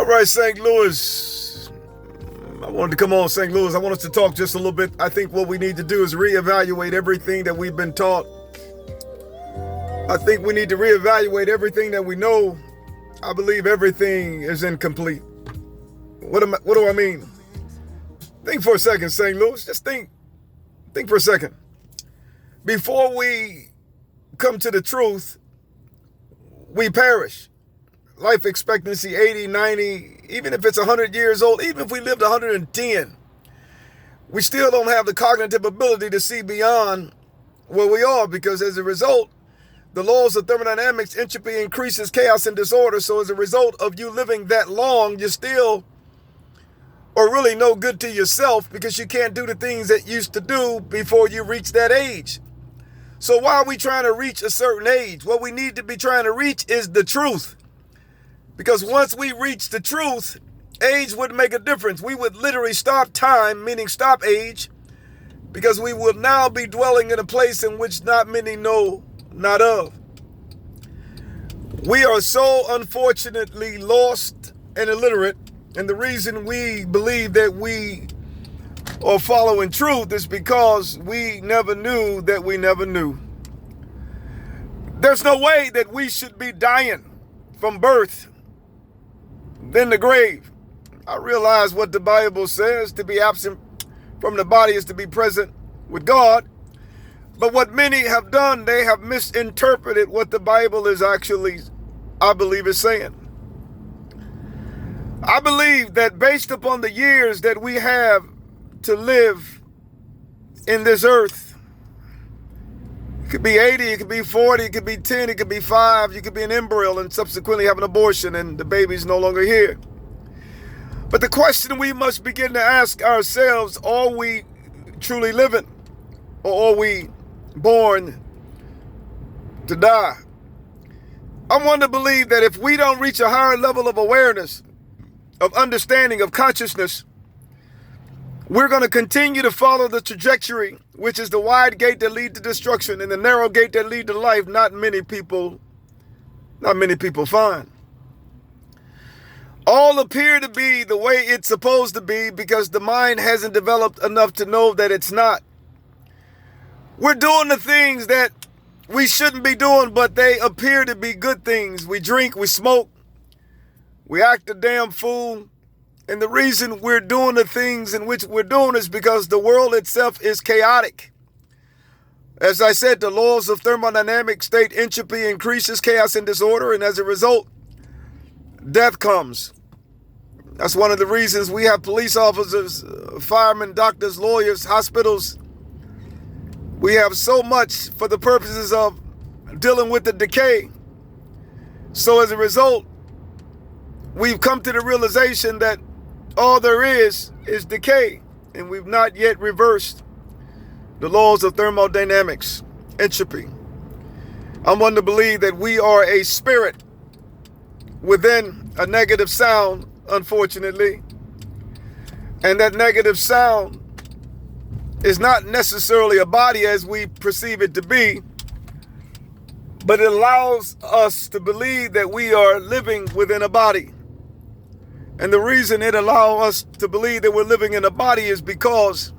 All right, St. Louis. I wanted to come on, St. Louis. I want us to talk just a little bit. I think what we need to do is reevaluate everything that we've been taught. I think we need to reevaluate everything that we know. I believe everything is incomplete. What do I mean? Think for a second, St. Louis. Just think for a second. Before we come to the truth, we perish. Life expectancy 80, 90, even if it's 100 years old, even if we lived 110, we still don't have the cognitive ability to see beyond where we are, because as a result, the laws of thermodynamics, entropy increases chaos and disorder. So as a result of you living that long, you still are really no good to yourself, because you can't do the things that you used to do before you reach that age. So why are we trying to reach a certain age? What we need to be trying to reach is the truth. Because once we reach the truth, age would make a difference. We would literally stop time, meaning stop age, because we will now be dwelling in a place in which not many know not of. We are so unfortunately lost and illiterate, and the reason we believe that we are following truth is because we never knew that we never knew. There's no way that we should be dying from birth, then the grave. I realize what the Bible says, to be absent from the body is to be present with God. But what many have done, they have misinterpreted what the Bible is actually, I believe, is saying. I believe that based upon the years that we have to live in this earth, it could be 80, it could be 40, it could be 10, it could be 5, you could be an embryo and subsequently have an abortion and the baby's no longer here. But the question we must begin to ask ourselves, are we truly living, or are we born to die? I want to believe that if we don't reach a higher level of awareness, of understanding, of consciousness, we're going to continue to follow the trajectory, which is the wide gate that lead to destruction and the narrow gate that lead to life. Not many people find. All appear to be the way it's supposed to be, because the mind hasn't developed enough to know that it's not. We're doing the things that we shouldn't be doing, but they appear to be good things. We drink, we smoke, we act a damn fool. And the reason we're doing the things in which we're doing is because the world itself is chaotic. As I said, the laws of thermodynamics state entropy increases chaos and disorder, and as a result, death comes. That's one of the reasons we have police officers, firemen, doctors, lawyers, hospitals. We have so much for the purposes of dealing with the decay. So as a result, we've come to the realization that all there is decay, and we've not yet reversed the laws of thermodynamics, entropy. I'm one to believe that we are a spirit within a negative sound, unfortunately, and that negative sound is not necessarily a body as we perceive it to be, but it allows us to believe that we are living within a body. And the reason it allows us to believe that we're living in a body is because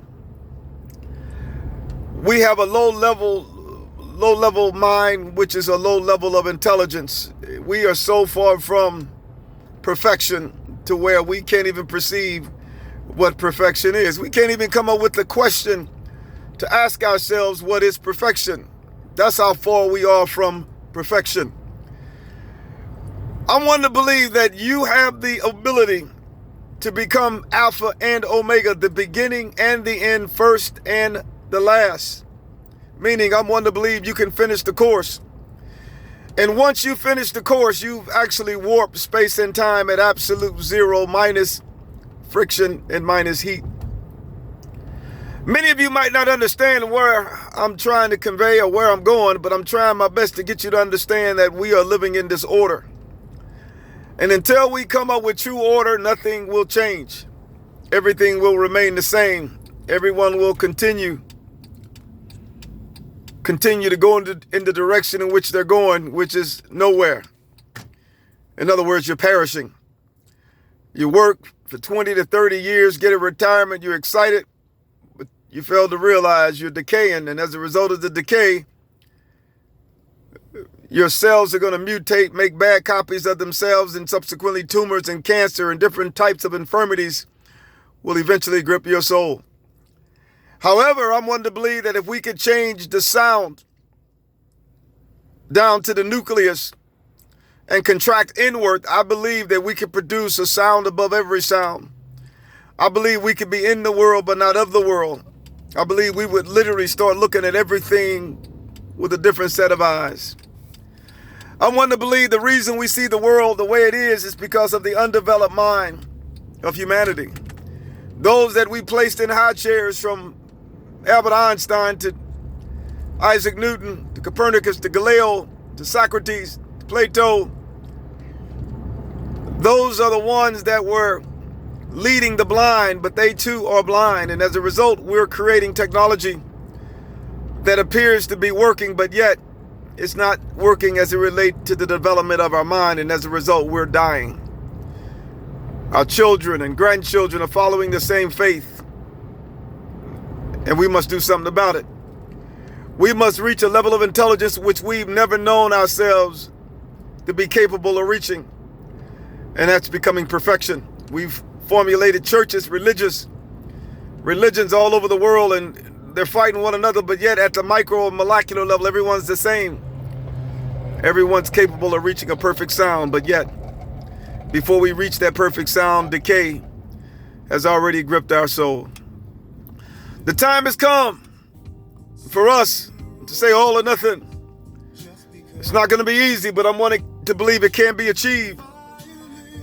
we have a low level mind, which is a low level of intelligence. We are so far from perfection to where we can't even perceive what perfection is. We can't even come up with the question to ask ourselves, what is perfection? That's how far we are from perfection. I want to believe that you have the ability to become Alpha and Omega, the beginning and the end, first and the last. Meaning, I'm one to believe you can finish the course. And once you finish the course, you've actually warped space and time at absolute zero, minus friction and minus heat. Many of you might not understand where I'm trying to convey or where I'm going, but I'm trying my best to get you to understand that we are living in this order. And until we come up with true order, nothing will change. Everything will remain the same. Everyone will continue to go in the direction in which they're going, which is nowhere. In other words, you're perishing. You work for 20 to 30 years, get a retirement, you're excited, but you fail to realize you're decaying. And as a result of the decay, your cells are going to mutate, make bad copies of themselves, and subsequently tumors and cancer and different types of infirmities will eventually grip your soul. However, I'm one to believe that if we could change the sound down to the nucleus and contract inward, I believe that we could produce a sound above every sound. I believe we could be in the world but not of the world. I believe we would literally start looking at everything with a different set of eyes. I want to believe the reason we see the world the way it is because of the undeveloped mind of humanity. Those that we placed in high chairs, from Albert Einstein to Isaac Newton to Copernicus to Galileo to Socrates to Plato, those are the ones that were leading the blind, but they too are blind. And as a result, we're creating technology that appears to be working, but yet it's not working as it relates to the development of our mind. And as a result, we're dying. Our children and grandchildren are following the same faith, and we must do something about it. We must reach a level of intelligence which we've never known ourselves to be capable of reaching, and that's becoming perfection. We've formulated churches, religions all over the world, and they're fighting one another, but yet at the micro and molecular level, everyone's the same. Everyone's capable of reaching a perfect sound, but yet, before we reach that perfect sound, decay has already gripped our soul. The time has come for us to say all or nothing. It's not going to be easy, but I'm wanting to believe it can be achieved.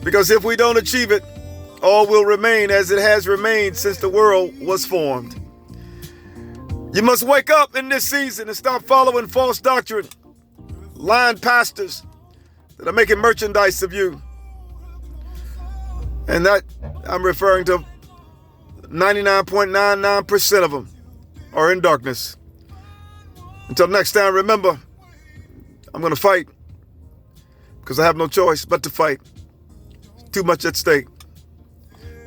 Because if we don't achieve it, all will remain as it has remained since the world was formed. You must wake up in this season and stop following false doctrine, lying pastors that are making merchandise of you. And that I'm referring to 99.99% of them are in darkness. Until next time, remember, I'm going to fight because I have no choice but to fight. Too much at stake.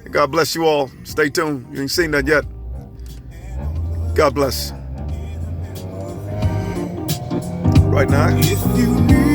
And God bless you all. Stay tuned. You ain't seen that yet. God bless. Right now. If you need